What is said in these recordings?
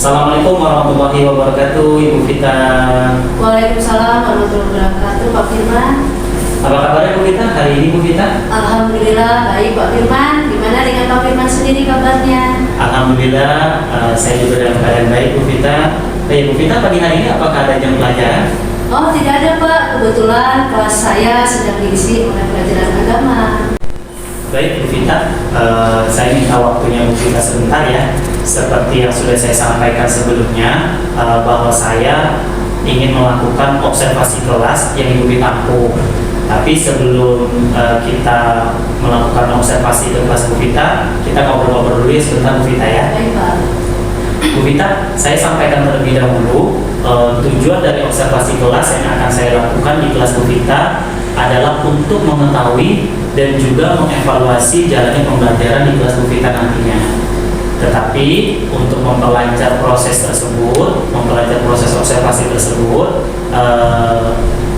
Assalamualaikum warahmatullahi wabarakatuh, Ibu Vita. Waalaikumsalam warahmatullahi wabarakatuh, Pak Firman. Apa kabarnya Bu Vita hari ini, Bu Vita? Alhamdulillah baik, Pak Firman. Gimana dengan Pak Firman sendiri kabarnya? Alhamdulillah, saya juga dalam keadaan baik, Bu Vita. Bu Vita, pagi hari ini apakah ada jam pelajaran? Oh, tidak ada, Pak. Kebetulan kelas saya sedang diisi oleh pelajaran agama. Baik, Bu Vita, saya minta waktunya Bu Vita sebentar ya. Seperti yang sudah saya sampaikan sebelumnya, bahwa saya ingin melakukan observasi kelas yang Ibu Vita ampuh. Tapi sebelum kita melakukan observasi ke kelas Bu Vita, kita ngobrol-ngobrol dulu ya sebentar, Bu Vita ya. Baik, Pak. Bu Vita, saya sampaikan terlebih dahulu tujuan dari observasi kelas yang akan saya lakukan di kelas Bu Vita adalah untuk mengetahui dan juga mengevaluasi jalannya pembelajaran di kelas Bu Vita nantinya. Tetapi untuk memperlancar proses tersebut, memperlancar proses observasi tersebut,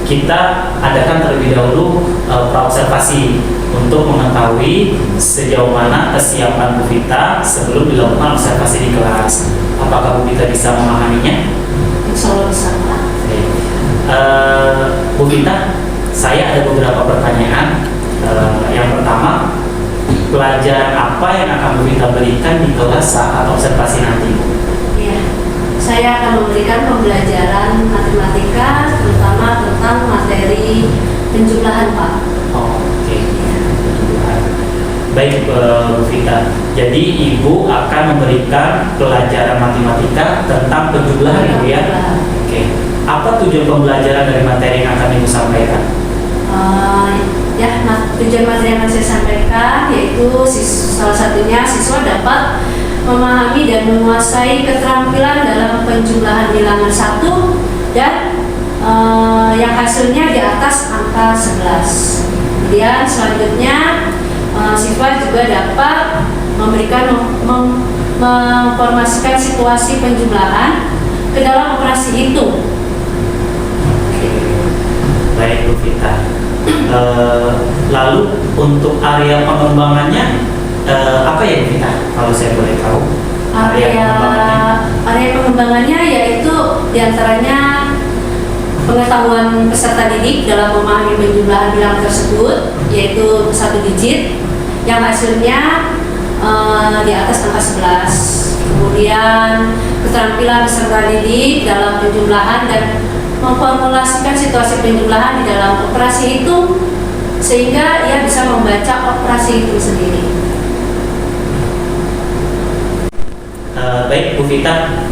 kita adakan terlebih dahulu praobservasi untuk mengetahui sejauh mana kesiapan Bu Vita sebelum dilakukan observasi di kelas. Apakah Bu Vita bisa memahaminya? Insya Allah bisa, Pak. Bu Vita, saya ada beberapa pertanyaan. Yang pertama, pelajaran apa yang akan Bu Vita berikan di kelas saat observasi nanti? Iya, saya akan memberikan pembelajaran matematika, terutama tentang materi penjumlahan, Pak. Oh, oke. Baik, Bu Vita. Jadi Ibu akan memberikan pelajaran matematika tentang penjumlahan, Ibu ya? Oke. Apa tujuan pembelajaran dari materi yang akan Ibu sampaikan? Tujuan materi yang akan saya sampaikan yaitu salah satunya siswa dapat memahami dan menguasai keterampilan dalam penjumlahan bilangan 1 dan yang hasilnya di atas angka 11. Kemudian selanjutnya siswa juga dapat memformasikan situasi penjumlahan ke dalam operasi hitung. Baik, Bu Vita. Lalu untuk area pengembangannya apa ya, Bu Vita? Kalau saya boleh tahu. Area pengembangannya yaitu diantaranya pengetahuan peserta didik dalam memahami penjumlahan bilangan tersebut, yaitu 1 digit yang hasilnya di atas angka 11. Kemudian keterampilan peserta didik dalam penjumlahan dan memformulasikan situasi penjumlahan di dalam operasi hitung sehingga ia bisa membaca operasi itu sendiri. Baik, Bu Vita.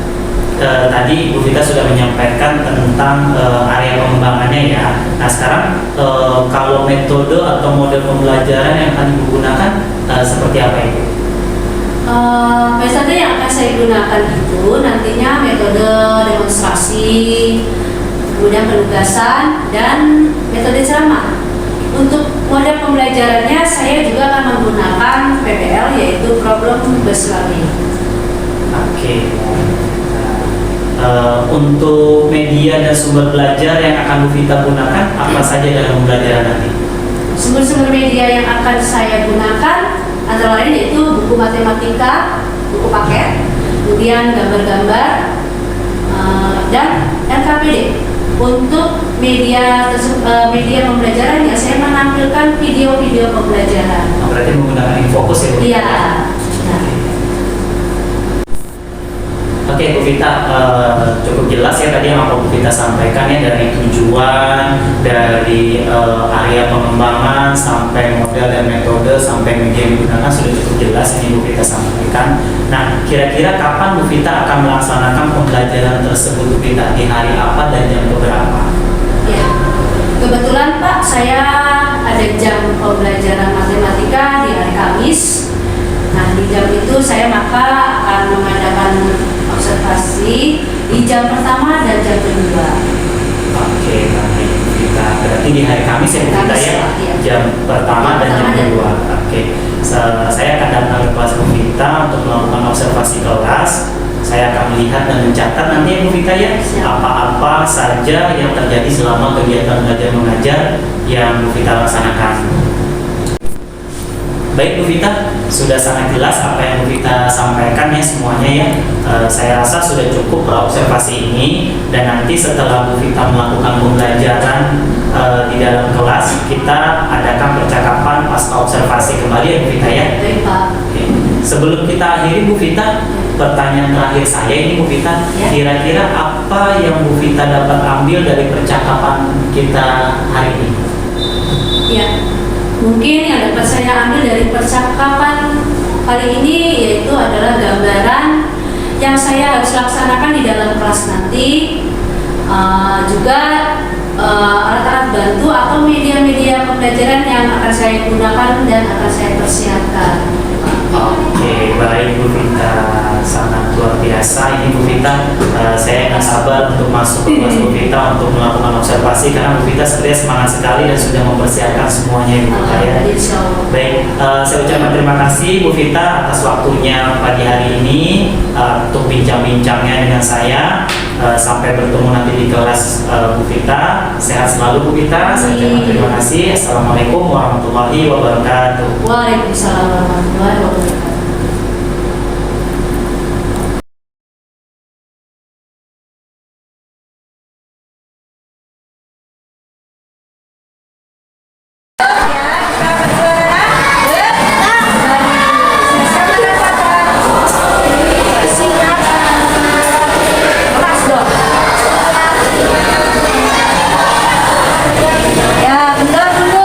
Tadi Bu Vita sudah menyampaikan tentang area pengembangannya ya. Nah sekarang kalau metode atau model pembelajaran yang akan Ibu gunakan seperti apa Ibu? Metode yang akan saya gunakan itu nantinya metode demonstrasi, kemudian penugasan, dan metode ceramah. Untuk model pembelajarannya saya juga akan menggunakan PBL, yaitu Problem Based Learning. Oke. Untuk media dan sumber belajar yang akan Bu Vita gunakan apa saja dalam pembelajaran nanti? Sumber-sumber media yang akan saya gunakan antara lain yaitu buku matematika, buku paket, kemudian gambar-gambar, dan NKPD. Untuk media pembelajaran ya saya menampilkan video-video pembelajaran. Berarti menggunakan Infocus ya Bu? Iya. Oke, Bu Vita, cukup jelas ya tadi yang Bu Vita sampaikan ya, dari tujuan, dari area pengembangan, sampai model dan metode, sampai media yang digunakan sudah cukup jelas ini Bu Vita sampaikan. Nah, kira-kira kapan Bu Vita akan melaksanakan pembelajaran tersebut Bu Vita? Di hari apa dan jam berapa? Ya, kebetulan Pak, saya ada jam pembelajaran matematika di hari Kamis. Nah, di jam itu saya maka akan mengadakan observasi di jam pertama dan jam kedua. Oke, baik Bu Vita. Berarti di hari Kamis ya Bu Vita ya? Iya. Jam pertama dan jam kedua. Oke, saya akan datang ke kelas Bu Vita untuk melakukan observasi kelas. Saya akan melihat dan mencatat nanti ya Bu Vita ya, apa-apa saja yang terjadi selama kegiatan belajar mengajar yang Bu Vita laksanakan. Baik Bu Vita, sudah sangat jelas apa yang Bu Vita sampaikan ya semuanya ya. Saya rasa sudah cukup observasi ini, dan nanti setelah Bu Vita melakukan pembelajaran di dalam kelas, kita adakan percakapan pasca observasi kembali ya Bu Vita ya. Baik Pak. Oke. Sebelum kita akhiri Bu Vita, pertanyaan terakhir saya ini Bu Vita, Ya. kira-kira apa yang Bu Vita dapat ambil dari percakapan kita hari ini? Ya, mungkin yang dapat saya ambil dari percakapan kali ini yaitu adalah gambaran yang saya harus laksanakan di dalam kelas nanti. Juga alat-alat bantu atau media-media pembelajaran yang akan saya gunakan dan akan saya persiapkan. Oke, baik Bu Vita, sangat luar biasa ini Bu Vita. Saya nggak sabar untuk masuk ke kelas Bu Vita untuk melakukan observasi, karena Bu Vita sepertinya semangat sekali dan sudah mempersiapkan semuanya Bu Vita ya. Insya Allah. Baik, saya ucapkan terima kasih Bu Vita atas waktunya pagi hari ini untuk bincang-bincangnya dengan saya. Sampai bertemu nanti di kelas Bu Vita. Sehat selalu Bu Vita. Saya ucapkan terima kasih. Assalamualaikum warahmatullahi wabarakatuh. Waalaikumsalam warahmatullahi wabarakatuh. Ya, benar mundur.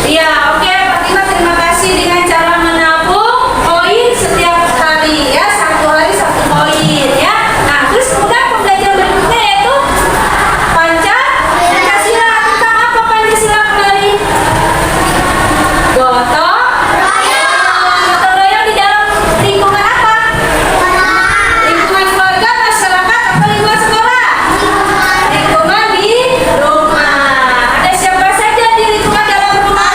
Iya, oke, Fatima, terima kasih dengan cara menabung koin setiap hari ya, satu hari satu koin ya. Nah, terus kemudian pembelajaran berikutnya yaitu Pancasila. Tentang apa Pancasila kembali? Gotong royong di dalam lingkungan apa? Lingkungan keluarga, masyarakat, atau lingkungan sekolah? Lingkungan di rumah. Ada siapa saja di lingkungan dalam rumah?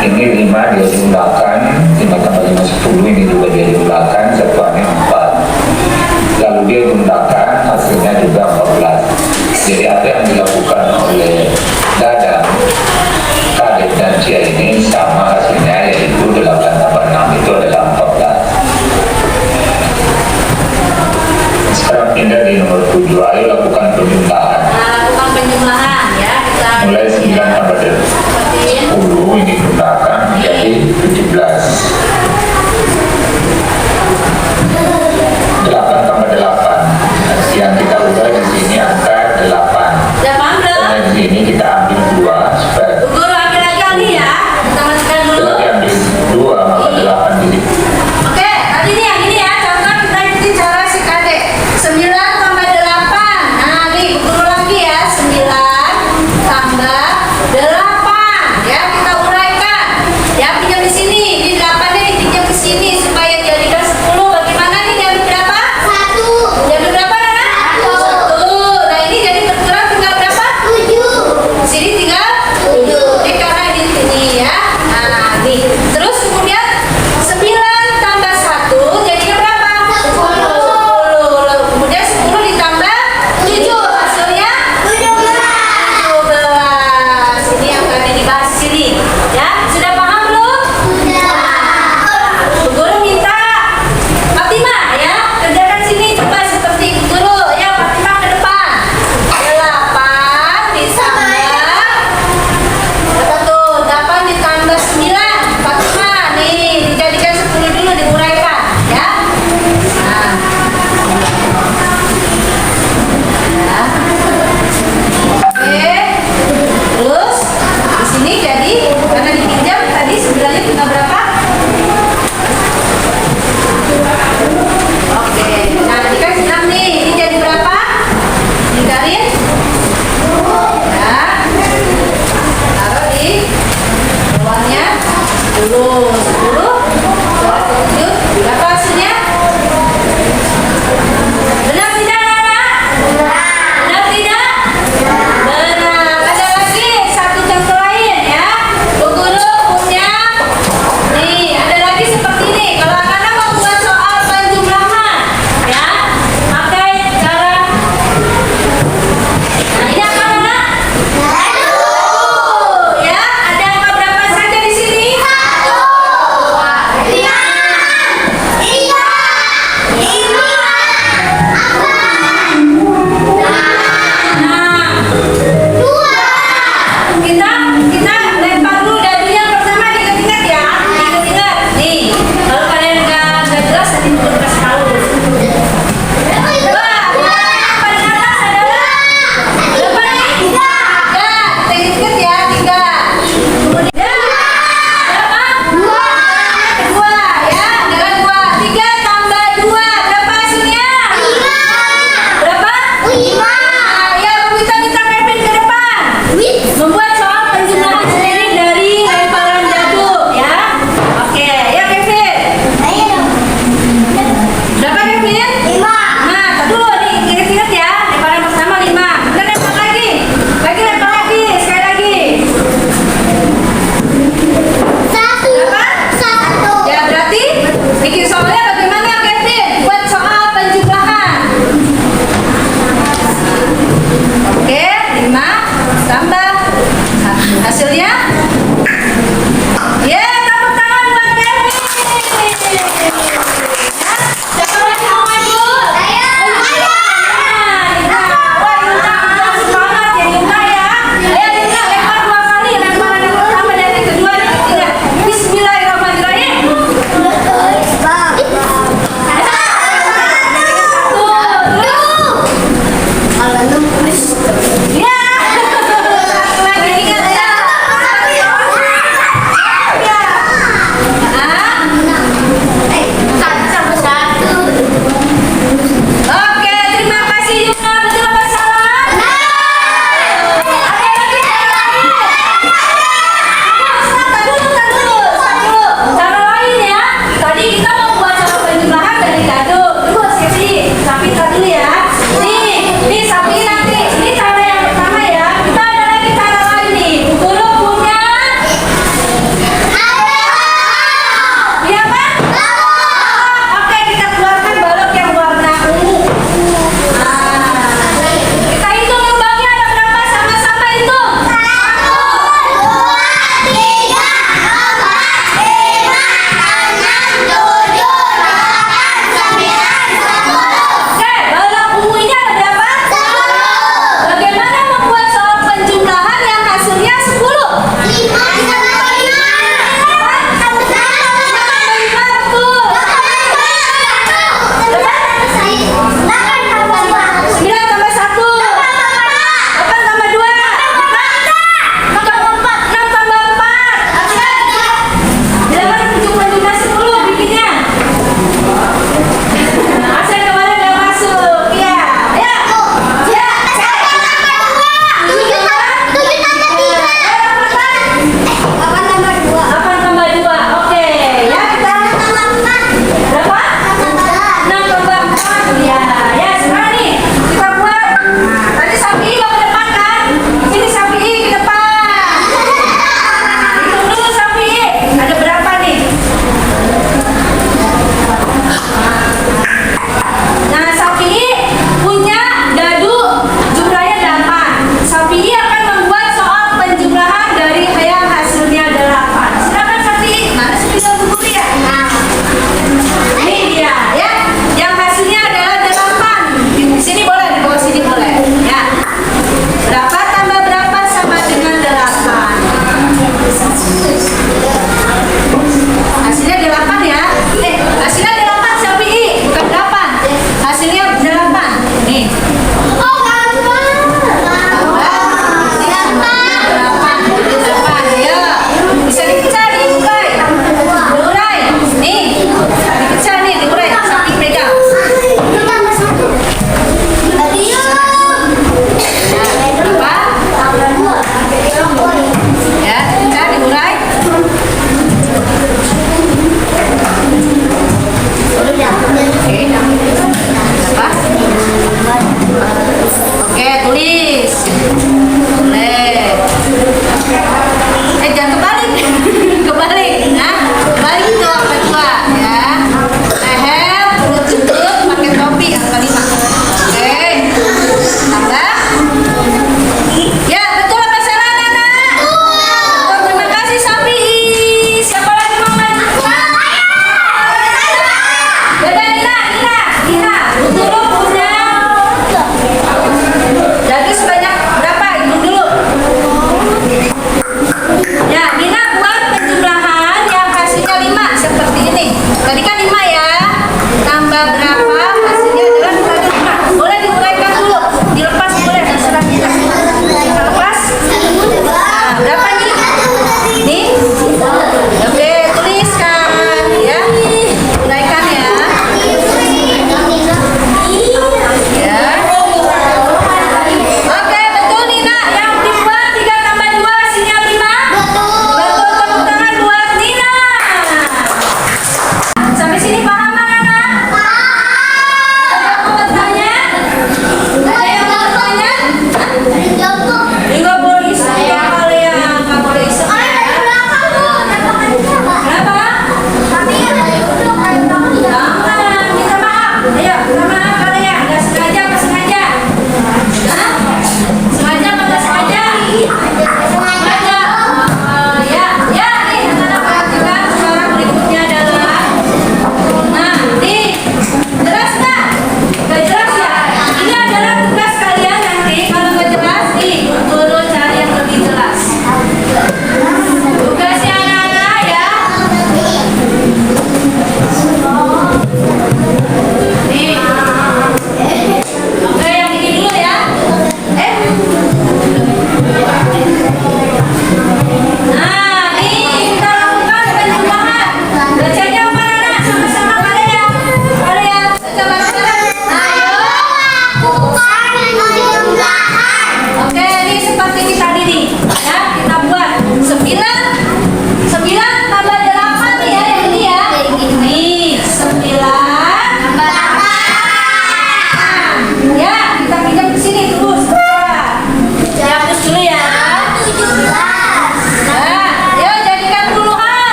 Ini 5 dia jumlahkan, 5 tambah 5 10, ini juga dia jumlahkan, satuannya 4. Lalu dia jumlahkan, hasilnya juga 14. Jadi apa yang dilakukan oleh Dadang, Kadek dan Cia ini sama hasilnya, yaitu 8 tambah 6 itu adalah 14. Sekarang pindah di nomor 7, ayo lakukan penjumlahan. Lakukan penjumlahan ya. Kita Mulai 9 tambah 10, ini jumlahkan menjadi 17. 8 tambah 8. Yang kita ubah di sini angka 8. Udah paham belum? Karena di sini kita ambil 2 supaya Bu Guru ambil lagi ya. Kita masukkan dulu. setelah diambil 2 maka 8 di sini. Oke, tadi nih yang ini ya, contoh kita ikutin cara si Kadek. 9 tambah 8. Nah, nih Bu Guru lagi ya. 9 tambah 8. Ya, kita uraikan. Ya, pinjam di sini. Ini 8-nya dipinjam ke sini supaya jadikan 10. Bagaimana nih diambil berapa? 1. Diambil berapa, Nana? 1. Nah, ini jadi berkurang tinggal berapa? 7. Sini tinggal 7. Ini karena di sini ya. Nah, nih. Terus kemudian 9 tambah 1 jadinya berapa? 10. Lalu kemudian 10 ditambah 7 hasilnya 17. Ini yang tadi dibahas di sini. Ya, sudah paham belum? Sudah. Bu Guru minta Fatimah ya, kerjakan sini coba seperti Bu Guru. Ya, Fatimah ke depan. 8 ditambah berapa tuh? 8 ditambah 9. Fatimah nih, dijadikan 10 dulu diuraikan ya. Nah. Ya. Oke. Terus di sini jadi karena dipinjam tadi 9-nya tinggal berapa? Oke. Nah, tadi kan 9 nih. Ini jadi berapa? Dikarin. Ya. Taruh di bawahnya 10. 10 tambah 7 berapa hasilnya? Benar tidak, Nana? Benar tidak? Benar. Ada lagi satu contoh lain ya. Bu Guru punya nih, ada lagi seperti ini. Kalau anak-anak mau buat soal penjumlahan ya, pakai cara nah, ini apa, Nana? Ya, ada angka berapa saja di sini? 1. Wah,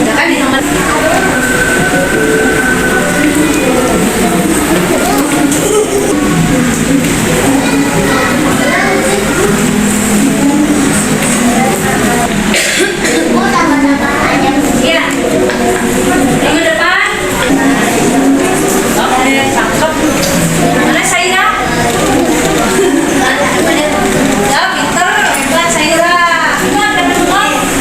Ya kan di nomor ya. Minggu depan. Oke, cakep. Mana Saira? Ya, pinter, hebat Saira. Hebat, dapat semua.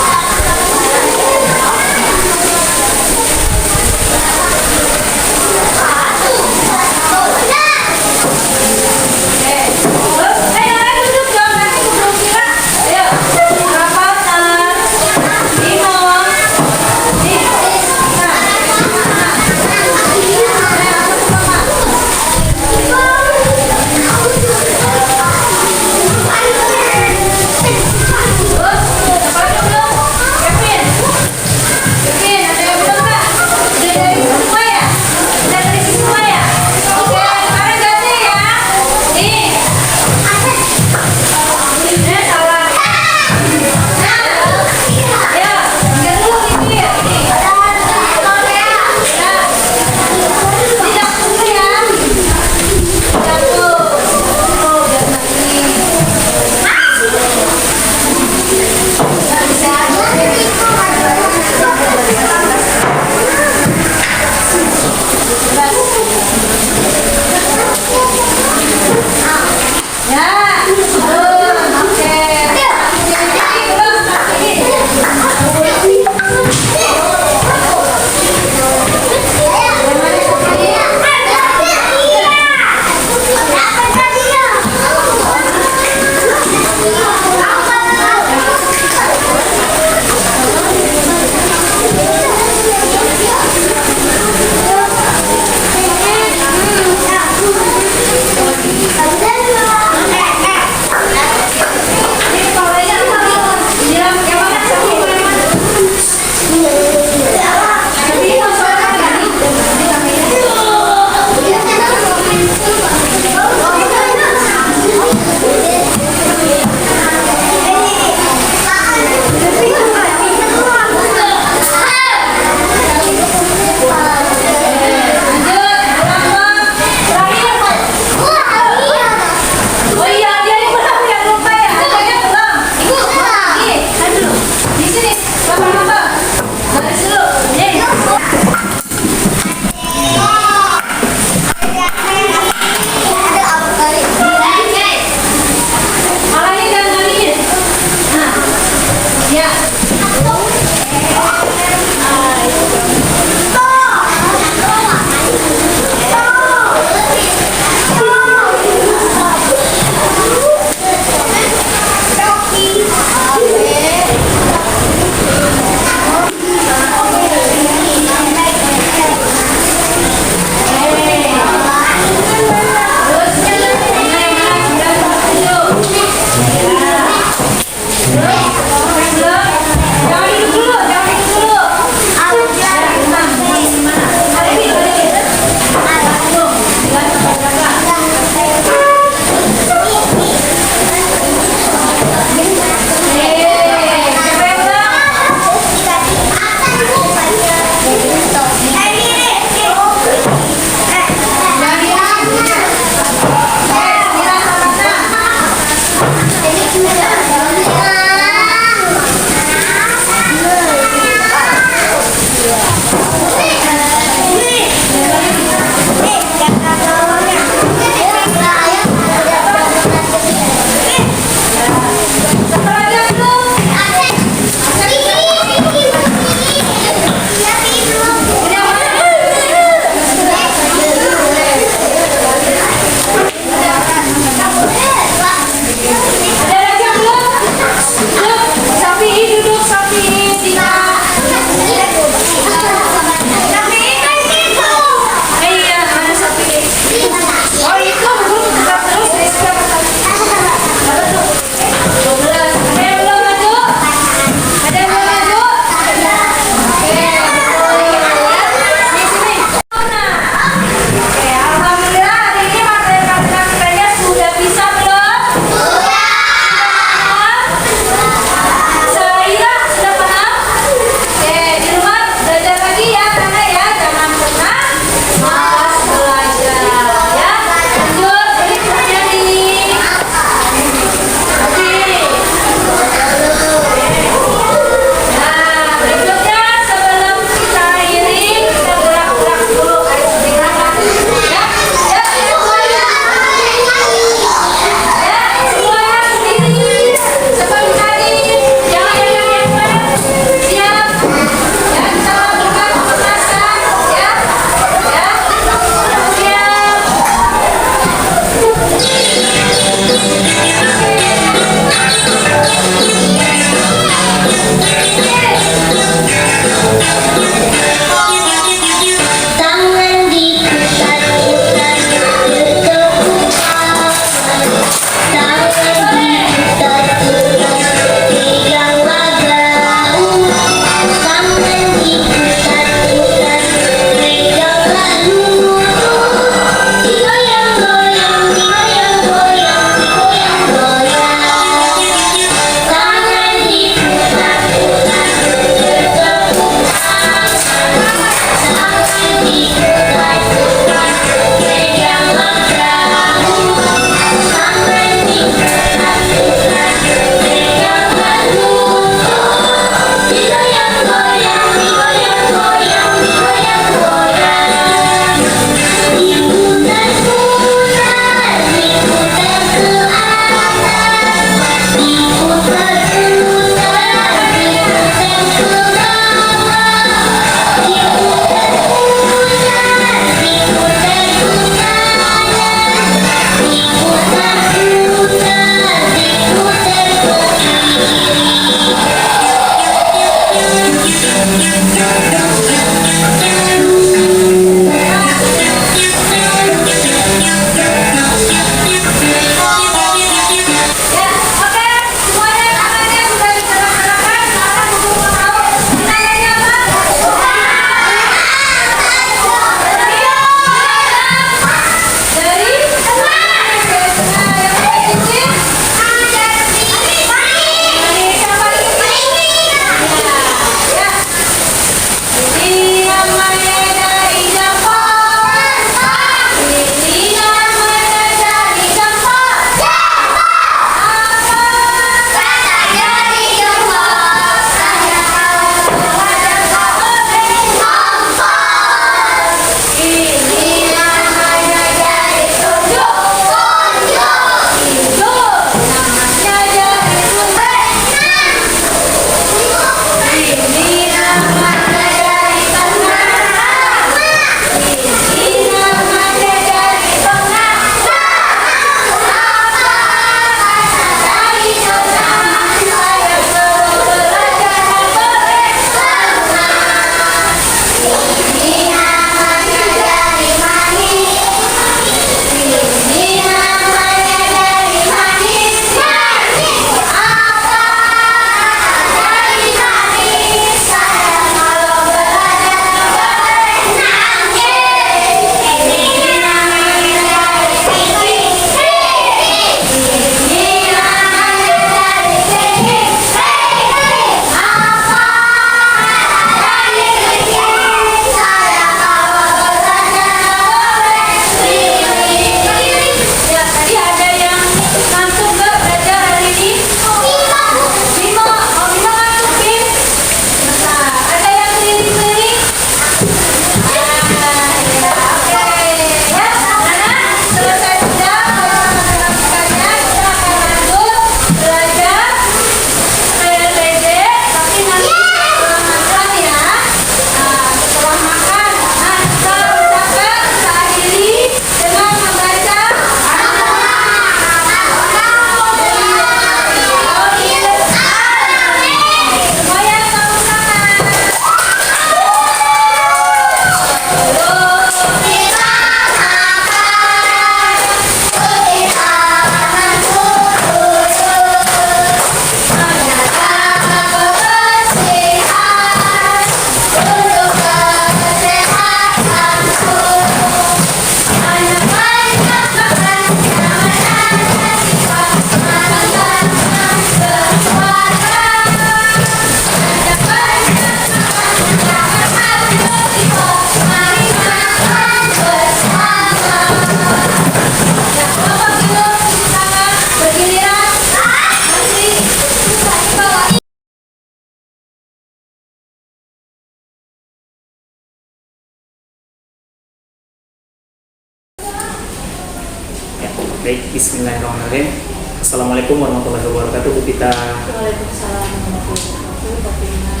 Baik, bismillahirrahmanirrahim. Assalamualaikum warahmatullahi wabarakatuh, Bu Vita. Waalaikumsalam warahmatullahi wabarakatuh. Pak Firman.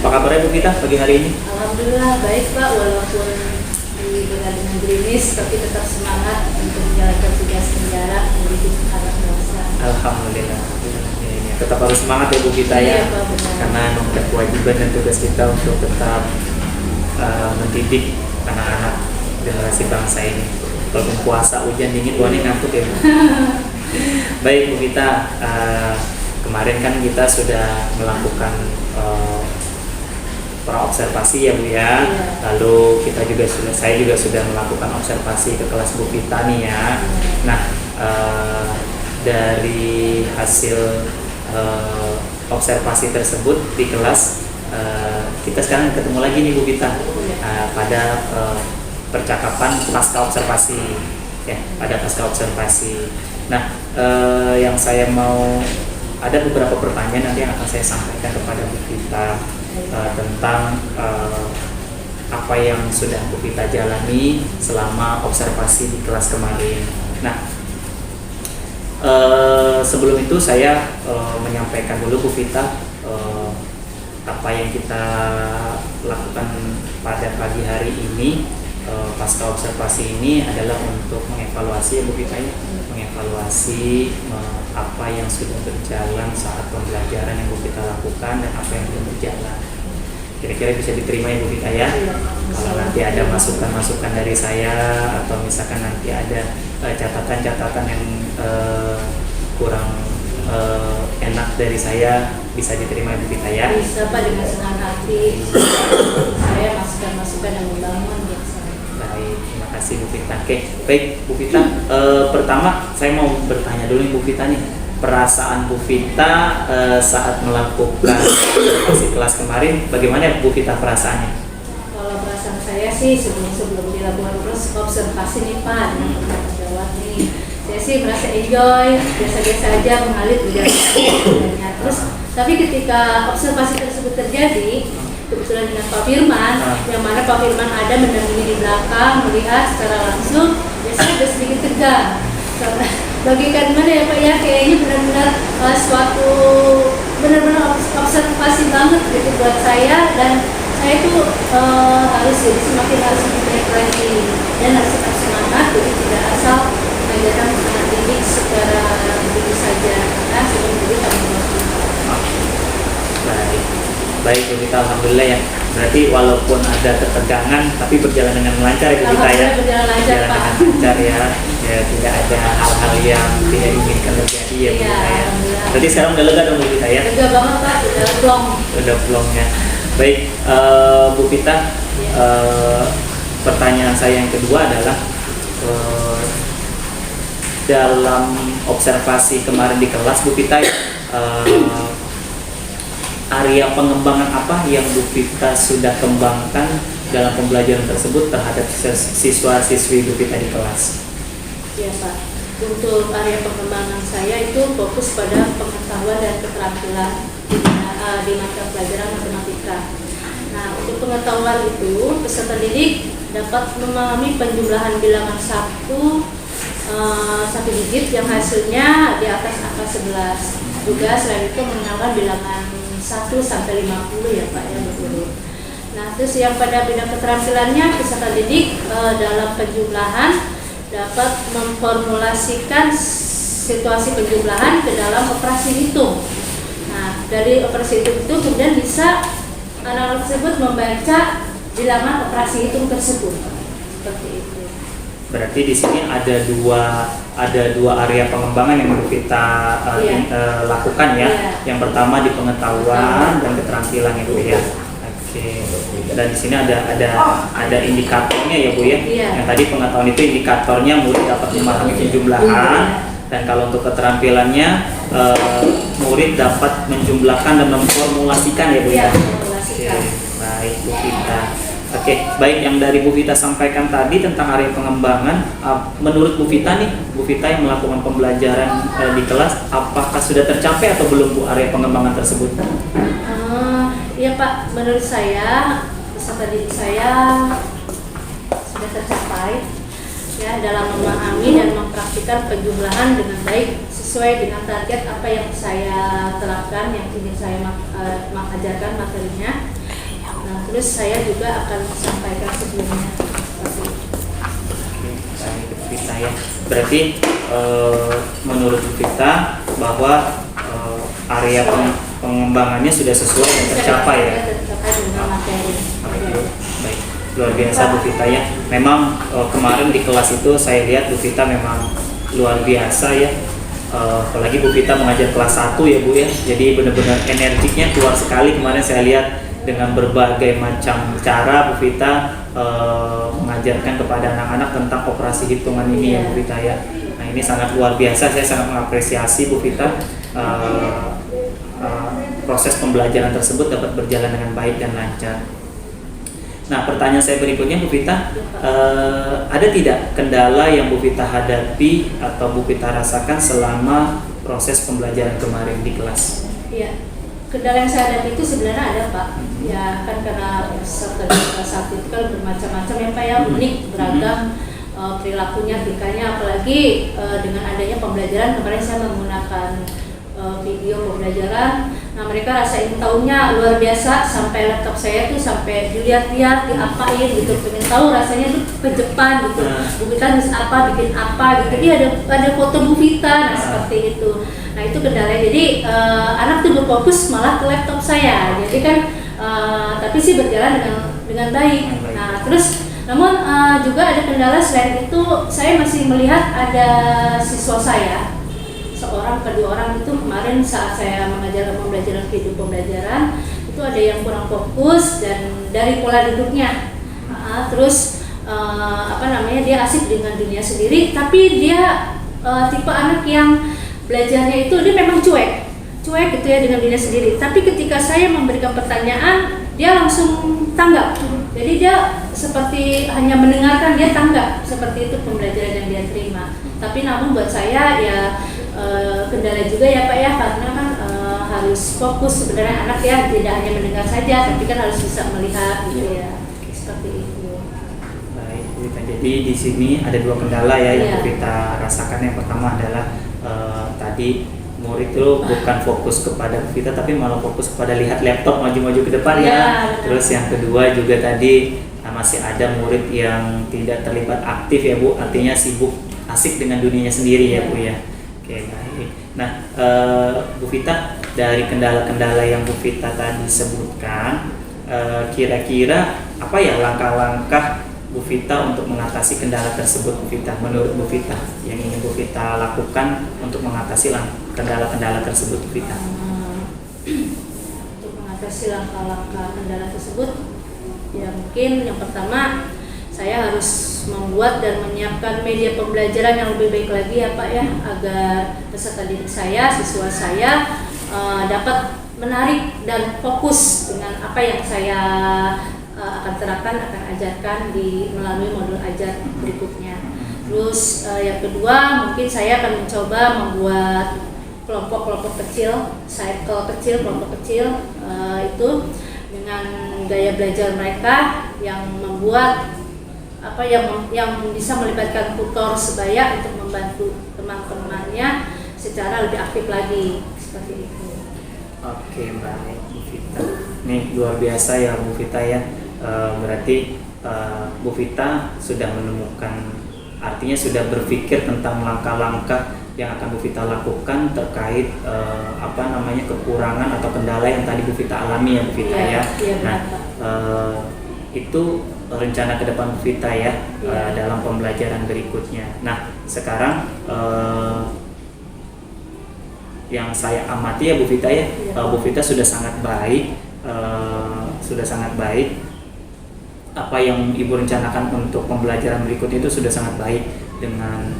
Apa kabarnya Bu Vita pagi hari ini? Alhamdulillah baik Pak, walaupun di dengan gerimis tapi tetap semangat untuk menjalankan tugas negara mendidik anak bangsa. Alhamdulillah. Ya, tetap harus semangat ya Bu Vita ya. Iya, Pak, benar. Karena memang kewajiban dan tugas kita untuk tetap mendidik anak-anak generasi bangsa ini. Walaupun puasa, hujan, dingin, buahnya ngantuk ya. Baik Bu Vita, kemarin kan kita sudah melakukan praobservasi ya Bu ya. Iya. Lalu saya juga sudah melakukan observasi ke kelas Bu Vita nih ya. Nah, dari hasil observasi tersebut di kelas, kita sekarang ketemu lagi nih Bu Vita pada percakapan pasca observasi ya, pada pasca observasi. Nah, yang saya mau, ada beberapa pertanyaan nanti yang akan saya sampaikan kepada Bu Vita tentang apa yang sudah Bu Vita jalani selama observasi di kelas kemarin. Nah, sebelum itu saya menyampaikan dulu Bu Vita apa yang kita lakukan pada pagi hari ini. Pasca observasi ini adalah untuk mengevaluasi ya Bu Vita ya, mengevaluasi apa yang sudah berjalan saat pembelajaran yang Bu Vita lakukan dan apa yang belum berjalan. Kira-kira bisa diterima ya Bu Vita ya. Kalau nanti ada masukan-masukan dari saya atau misalkan nanti ada catatan-catatan yang kurang enak dari saya, bisa diterima Bu Vita ya. Bisa Pak, dengan senang hati. Saya masukan-masukan yang membangun buat saya. Baik, terima kasih Bu Vita. Oke, baik Bu Vita. Pertama saya mau bertanya dulu nih Bu Vita nih, perasaan Bu Vita saat melakukan observasi kelas kemarin, bagaimana Bu Vita perasaannya? Kalau perasaan saya sih sebelum dilakukan observasi nih Pak, dengan pendapat jawab nih, saya sih merasa enjoy, biasa-biasa aja mengalir berjalan. Terus, tapi ketika observasi tersebut terjadi, kebetulan dengan Pak Firman, yang mana Pak Firman ada mendampingi di belakang, melihat secara langsung, biasanya agak sedikit tegang. Karena bagikan mana ya Pak ya, kayaknya benar-benar suatu benar-benar observasi banget gitu buat saya, dan saya itu harus jadi semakin harus lebih baik lagi dan harus tetap semangat, jadi tidak asal mengajarkan anak didik secara begitu saja, karena sudah menjadi tanggung jawab kita. Baik, baik Bu Vita, alhamdulillah ya. Berarti walaupun ada ketegangan tapi berjalan dengan lancar ya Bu Vita ya. Alhamdulillah berjalan lancar, Pak. Dengan lancar ya. Ya, tidak ada hal-hal yang tidak diinginkan terjadi ya Bu Iya, Vita ya. alhamdulillah. Berarti sekarang udah lega dong Bu Vita ya. Lega banget Pak, udah plong. Udah plongnya. Baik, Bu Vita, pertanyaan saya yang kedua adalah dalam observasi kemarin di kelas Bu Vita, area pengembangan apa yang Bu Vita sudah kembangkan dalam pembelajaran tersebut terhadap siswa-siswi Bu Vita di kelas? Ya Pak, untuk area pengembangan saya itu fokus pada pengetahuan dan keterampilan di mata pelajaran matematika. Nah, untuk pengetahuan itu, peserta didik dapat memahami penjumlahan bilangan satu digit yang hasilnya di atas angka 11. Juga selain itu mengenalkan bilangan 1 sampai 50 ya Pak ya, betul. Nah, terus yang pada bidang keterampilannya, peserta didik dalam penjumlahan dapat memformulasikan situasi penjumlahan ke dalam operasi hitung. Nah, dari operasi hitung itu kemudian bisa anak-anak tersebut membaca bilangan operasi hitung tersebut. Seperti itu. Berarti di sini ada dua area pengembangan yang Bu Vita lakukan ya. Iya. Yang pertama di pengetahuan dan keterampilan itu ya. Oke. Dan di sini ada indikatornya ya Bu ya. Iya. Yang tadi pengetahuan itu indikatornya murid dapat memahami penjumlahan, dan kalau untuk keterampilannya murid dapat menjumlahkan dan memformulasikan ya Bu ya. Iya, memformulasikan. Oke, baik Bu Vita. Oke, baik, yang dari Bu Vita sampaikan tadi tentang area pengembangan, menurut Bu Vita nih, Bu Vita yang melakukan pembelajaran di kelas, apakah sudah tercapai atau belum Bu area pengembangan tersebut? Iya Pak, menurut saya peserta didik saya sudah tercapai ya dalam memahami dan mempraktikkan memastikan penjumlahan dengan baik sesuai dengan target apa yang saya terapkan, yang ingin saya mengajarkan materinya. Nah, terus saya juga akan sampaikan sebelumnya. Oke, baik Bu Vita ya. Berarti menurut Bu Vita bahwa area pengembangannya sudah sesuai dan tercapai ya. Tercapai dengan materi. Baik, luar biasa Bu Vita ya. Memang kemarin di kelas itu saya lihat Bu Vita memang luar biasa ya. Apalagi Bu Vita mengajar kelas 1 ya Bu ya. Jadi benar-benar energinya keluar sekali kemarin saya lihat dengan berbagai macam cara Bu Vita mengajarkan kepada anak-anak tentang operasi hitungan ini ya Bu Vita ya. Nah ini sangat luar biasa, saya sangat mengapresiasi Bu Vita. Proses pembelajaran tersebut dapat berjalan dengan baik dan lancar. Nah, pertanyaan saya berikutnya Bu Vita, ada tidak kendala yang Bu Vita hadapi atau Bu Vita rasakan selama proses pembelajaran kemarin di kelas? Iya, kendala yang saya hadapi itu sebenarnya ada Pak. Ya kan karena peserta di kelas 1 itu kan bermacam-macam ya Pak ya, unik, beragam perilakunya, tingkahnya, apalagi dengan adanya pembelajaran kemarin saya menggunakan video pembelajaran. Nah mereka rasa ingin tahunya luar biasa, sampai laptop saya tuh sampai dilihat-lihat, diapain gitu, pengen tahu rasanya tuh ke Jepang gitu. Bu Vita nulis apa, bikin apa gitu. Dia ada foto Bu Vita, nah seperti itu. Nah itu kendala. Jadi anak tuh berfokus malah ke laptop saya. Jadi kan tapi sih berjalan dengan baik. Nah terus namun juga ada kendala selain itu, saya masih melihat ada siswa saya. Seorang ke 2 orang itu kemarin saat saya mengajarkan pembelajaran video pembelajaran itu ada yang kurang fokus dan dari pola duduknya terus dia asik dengan dunia sendiri, tapi dia tipe anak yang belajarnya itu dia memang cuek gitu ya dengan dunia sendiri, tapi ketika saya memberikan pertanyaan dia langsung tanggap, jadi dia seperti hanya mendengarkan, dia tanggap, seperti itu pembelajaran yang dia terima. Tapi namun buat saya ya kendala juga ya Pak ya, karena kan harus fokus sebenarnya anak ya, tidak hanya mendengar saja tapi kan harus bisa melihat gitu ya, seperti itu. Baik Bu Vita, jadi di sini ada 2 kendala ya yang Bu Vita rasakan. Yang pertama adalah tadi murid itu bukan fokus kepada Bu Vita tapi malah fokus kepada lihat laptop maju-maju ke depan ya. Terus yang kedua juga tadi masih ada murid yang tidak terlibat aktif ya Bu, artinya sibuk asik dengan dunianya sendiri ya Bu ya. Oke, baik. Nah, Bu Vita, dari kendala-kendala yang Bu Vita tadi sebutkan, kira-kira apa ya langkah-langkah Bu Vita untuk mengatasi kendala tersebut Bu Vita? Menurut Bu Vita, yang ingin Bu Vita lakukan untuk mengatasi kendala-kendala tersebut Bu Vita? Untuk mengatasi langkah-langkah kendala tersebut, ya mungkin yang pertama saya harus membuat dan menyiapkan media pembelajaran yang lebih baik lagi ya Pak ya, agar peserta didik saya, siswa saya dapat menarik dan fokus dengan apa yang saya akan terapkan, akan ajarkan melalui modul ajar berikutnya. Terus yang kedua mungkin saya akan mencoba membuat kelompok-kelompok kecil, cycle kecil, kelompok kecil itu dengan gaya belajar mereka yang membuat yang bisa melibatkan tutor sebaya untuk membantu teman-temannya secara lebih aktif lagi, seperti itu. Oke, baik Bu Vita. Nih luar biasa ya Bu Vita ya. Berarti Bu Vita sudah menemukan, artinya sudah berpikir tentang langkah-langkah yang akan Bu Vita lakukan terkait kekurangan atau kendala yang tadi Bu Vita alami ya Bu Vita ya. Nah, itu rencana ke depan Bu Vita ya, dalam pembelajaran berikutnya. Nah, sekarang yang saya amati ya Bu Vita ya, Bu Vita sudah sangat baik, apa yang Ibu rencanakan untuk pembelajaran berikutnya itu sudah sangat baik, dengan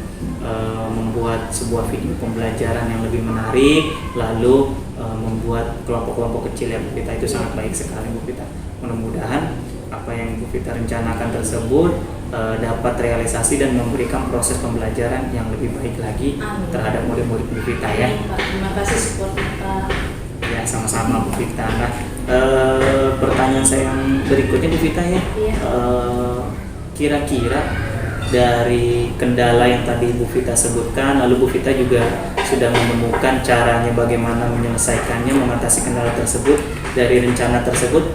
membuat sebuah video pembelajaran yang lebih menarik, lalu membuat kelompok-kelompok kecil ya Bu Vita, itu sangat baik sekali Bu Vita. Mudah-mudahan apa yang Bu Vita rencanakan tersebut dapat realisasi dan memberikan proses pembelajaran yang lebih baik lagi terhadap murid-murid Bu Vita ya. Terima kasih support Pak. Ya, sama-sama Bu Vita. Nah, pertanyaan saya yang berikutnya Bu Vita ya, kira-kira dari kendala yang tadi Bu Vita sebutkan, lalu Bu Vita juga sudah menemukan caranya bagaimana menyelesaikannya, mengatasi kendala tersebut. Dari rencana tersebut,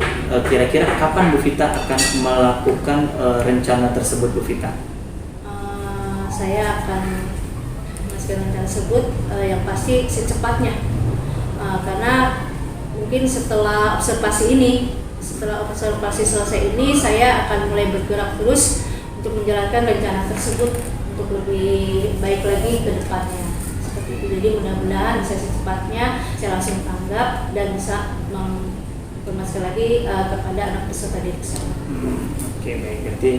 kira-kira kapan Bu Vita akan melakukan rencana tersebut, Bu Vita? Saya akan melaksanakan rencana tersebut yang pasti secepatnya, karena mungkin setelah observasi selesai ini, saya akan mulai bergerak terus untuk menjalankan rencana tersebut untuk lebih baik lagi ke depannya. Seperti itu. Jadi mudah-mudahan bisa secepatnya saya langsung tanggap dan bisa menginformasikan lagi kepada anak peserta didik saya. Oke, baik. Berarti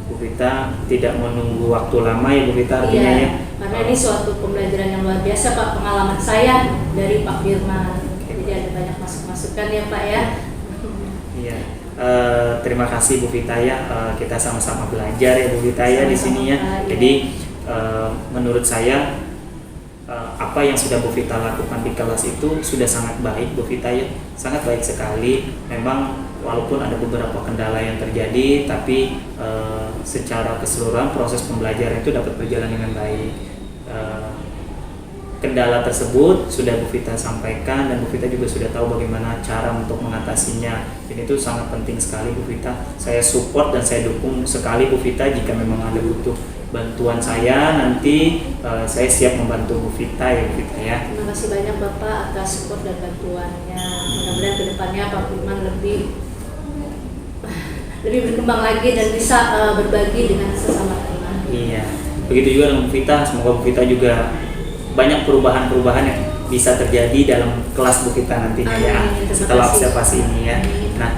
Bu Vita tidak menunggu waktu lama ya Bu Vita, artinya ya? Karena ini suatu pembelajaran yang luar biasa Pak, pengalaman saya dari Pak Firman. Jadi ada banyak masukan ya Pak ya. Iya. Terima kasih Bu Vita ya, kita sama-sama belajar ya Bu Vita ya di sini ya. Jadi menurut saya apa yang sudah Bu Vita lakukan di kelas itu sudah sangat baik Bu Vita ya, sangat baik sekali. Memang walaupun ada beberapa kendala yang terjadi, tapi secara keseluruhan proses pembelajaran itu dapat berjalan dengan baik. Kendala tersebut sudah Bu Vita sampaikan dan Bu Vita juga sudah tahu bagaimana cara untuk mengatasinya. Dan itu sangat penting sekali Bu Vita. Saya support dan saya dukung sekali Bu Vita jika memang ada butuh bantuan saya, nanti saya siap membantu Bu Vita ya Bu Vita ya. Terima kasih banyak Bapak atas support dan bantuannya. Mudah-mudahan kedepannya Pak Firman lebih berkembang lagi dan bisa berbagi dengan sesama teman. Iya, begitu juga dengan Bu Vita. Semoga Bu Vita juga banyak perubahan-perubahan yang bisa terjadi dalam kelas Bu Vita nantinya ya, setelah observasi ini ya. Nah,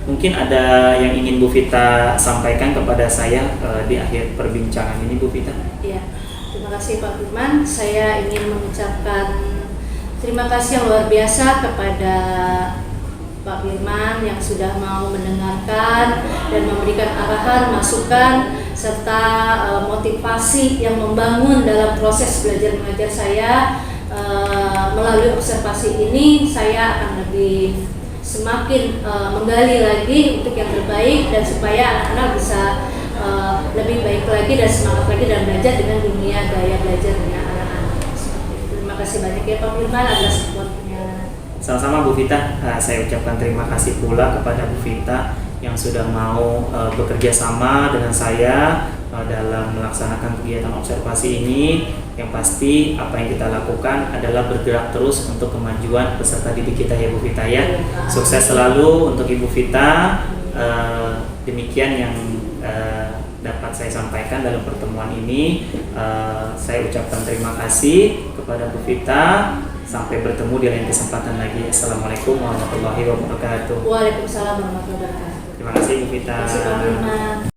mungkin ada yang ingin Bu Vita sampaikan kepada saya di akhir perbincangan ini Bu Vita? Iya, terima kasih Pak Firman. Saya ingin mengucapkan terima kasih yang luar biasa kepada Pak Firman yang sudah mau mendengarkan dan memberikan arahan, masukan, serta motivasi yang membangun dalam proses belajar mengajar saya. Melalui observasi ini saya akan lebih semakin menggali lagi untuk yang terbaik dan supaya anak-anak bisa lebih baik lagi dan semangat lagi dalam belajar dengan dunia gaya belajar dengan anak-anak. Terima kasih banyak ya Pak Firman atas supportnya. Sama-sama Bu Vita, saya ucapkan terima kasih pula kepada Bu Vita yang sudah mau bekerja sama dengan saya dalam melaksanakan kegiatan observasi ini. Yang pasti apa yang kita lakukan adalah bergerak terus untuk kemajuan peserta didik kita ya Bu Vita ya. Sukses selalu untuk Ibu Vita. Demikian yang dapat saya sampaikan dalam pertemuan ini. Saya ucapkan terima kasih kepada Bu Vita. Sampai bertemu di lain kesempatan lagi. Assalamualaikum warahmatullahi wabarakatuh. Waalaikumsalam warahmatullahi wabarakatuh. Terima kasih Bu Vita. Terima kasih Pak Firman.